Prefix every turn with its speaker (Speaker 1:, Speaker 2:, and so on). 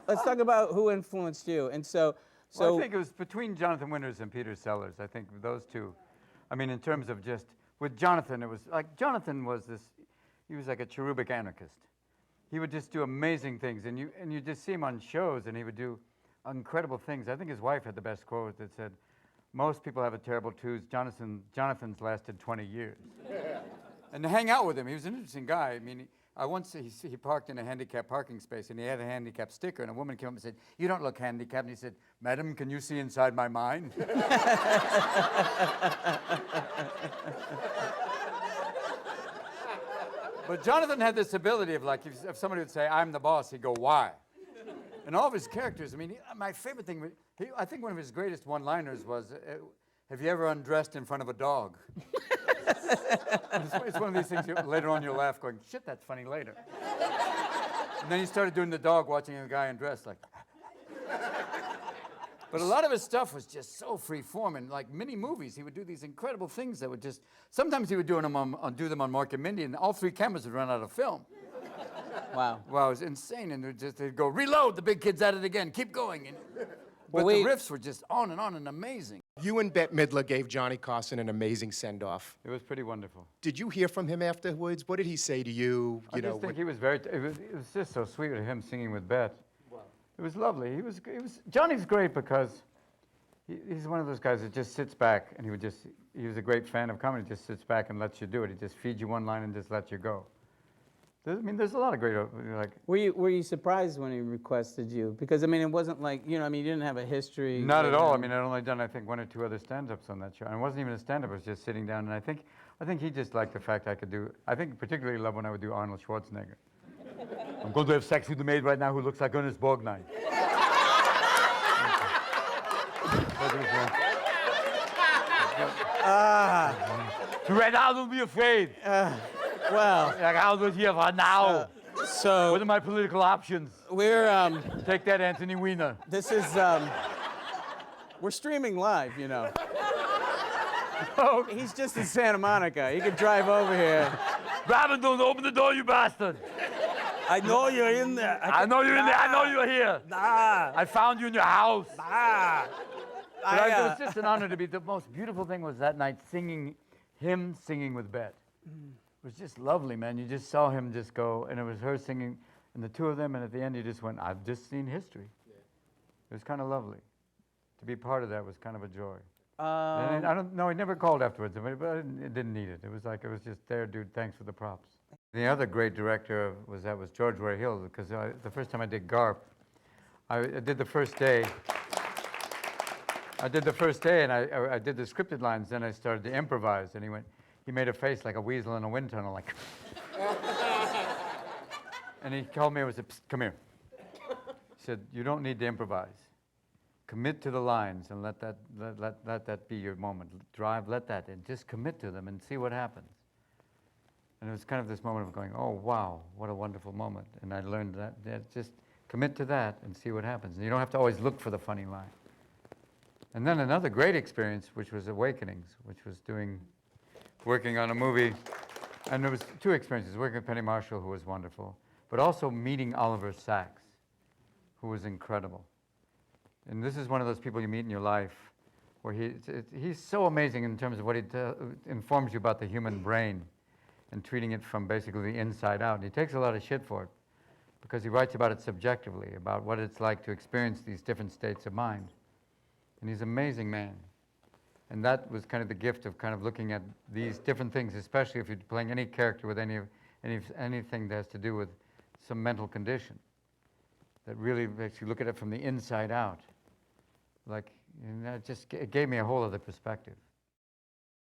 Speaker 1: let's talk about who influenced you. And so,
Speaker 2: Well, I think it was between Jonathan Winters and Peter Sellers. I think those two. I mean, in terms of just, with Jonathan, it was like, Jonathan was this, he was like a cherubic anarchist. He would just do amazing things, and you just see him on shows, and he would do incredible things. I think his wife had the best quote that said, "Most people have a terrible twos. Jonathan's lasted 20 years." And to hang out with him, he was an interesting guy. I mean, he parked in a handicapped parking space, and he had a handicapped sticker, and a woman came up and said, "You don't look handicapped." And he said, "Madam, can you see inside my mind?" But Jonathan had this ability of, like, if somebody would say, "I'm the boss," he'd go, "Why?" And all of his characters, I mean, my favorite thing, I think one of his greatest one-liners was, "Have you ever undressed in front of a dog?" It's one of these things, later on you'll laugh going, "Shit, that's funny," later. And then he started doing the dog watching a guy undressed, like. But a lot of his stuff was just so free-form, and like mini movies, he would do these incredible things that would just, sometimes he would do them on Mark and Mindy, and all three cameras would run out of film.
Speaker 1: Wow.
Speaker 2: Wow, it was insane, and they'd go, "Reload, the big kid's at it again, keep going." But the riffs were just on and amazing.
Speaker 3: You and Bette Midler gave Johnny Carson an amazing send-off.
Speaker 2: It was pretty wonderful.
Speaker 3: Did you hear from him afterwards? What did he say to you?
Speaker 2: I just think he was it was just so sweet with him singing with Bette. Wow. It was lovely. Johnny's great because he's one of those guys that just sits back, and he was a great fan of comedy, just sits back and lets you do it. He just feeds you one line and just lets you go. I mean, there's a lot of great, like.
Speaker 1: Were you surprised when he requested you? Because I mean, it wasn't like, you know, I mean, you didn't have a history.
Speaker 2: Not at all. I mean, I'd only done, I think, one or two other stand-ups on that show, and it wasn't even a stand-up. It was just sitting down, and I think he just liked the fact I could do. I think particularly loved when I would do Arnold Schwarzenegger. "I'm going to have sex with the maid right now who looks like Ernest Borgnine." Right now, don't be afraid.
Speaker 1: Well,
Speaker 2: Like, I'll do it here for now.
Speaker 1: so
Speaker 2: What are my political options?
Speaker 1: we're
Speaker 2: Take that, Anthony Weiner.
Speaker 1: this is we're streaming live, you know. He's just in Santa Monica. He could drive over here.
Speaker 2: Robin, don't open the door, you bastard.
Speaker 4: I know you're in there.
Speaker 2: I know you're in there. I know you're here.
Speaker 4: Nah.
Speaker 2: I found you in your house.
Speaker 4: Nah.
Speaker 2: But it was just an honor to be. The most beautiful thing was that night him singing with Bette. It was just lovely, man. You just saw him just go, and it was her singing, and the two of them, and at the end you just went, "I've just seen history." Yeah. It was kind of lovely. To be part of that was kind of a joy. And I don't know, he never called afterwards, but it didn't need it. It was just there, dude, thanks for the props. The other great director was George Roy Hill, because the first time I did GARP, I did the first day. And I did the scripted lines, then I started to improvise, and he made a face like a weasel in a wind tunnel, like. And he told me, "Come here." He said, "You don't need to improvise. Commit to the lines and let that be your moment. Let that in. Just commit to them and see what happens." And it was kind of this moment of going, "Oh, wow, what a wonderful moment." And I learned that just commit to that and see what happens. And you don't have to always look for the funny line. And then another great experience, which was Awakenings, which was working on a movie. And there was two experiences, working with Penny Marshall, who was wonderful, but also meeting Oliver Sacks, who was incredible. And this is one of those people you meet in your life where he's so amazing in terms of what he informs you about the human brain and treating it from basically the inside out. And he takes a lot of shit for it because he writes about it subjectively, about what it's like to experience these different states of mind. And he's an amazing man. And that was kind of the gift of kind of looking at these different things, especially if you're playing any character with anything that has to do with some mental condition, that really makes you look at it from the inside out. Like, it gave me a whole other perspective.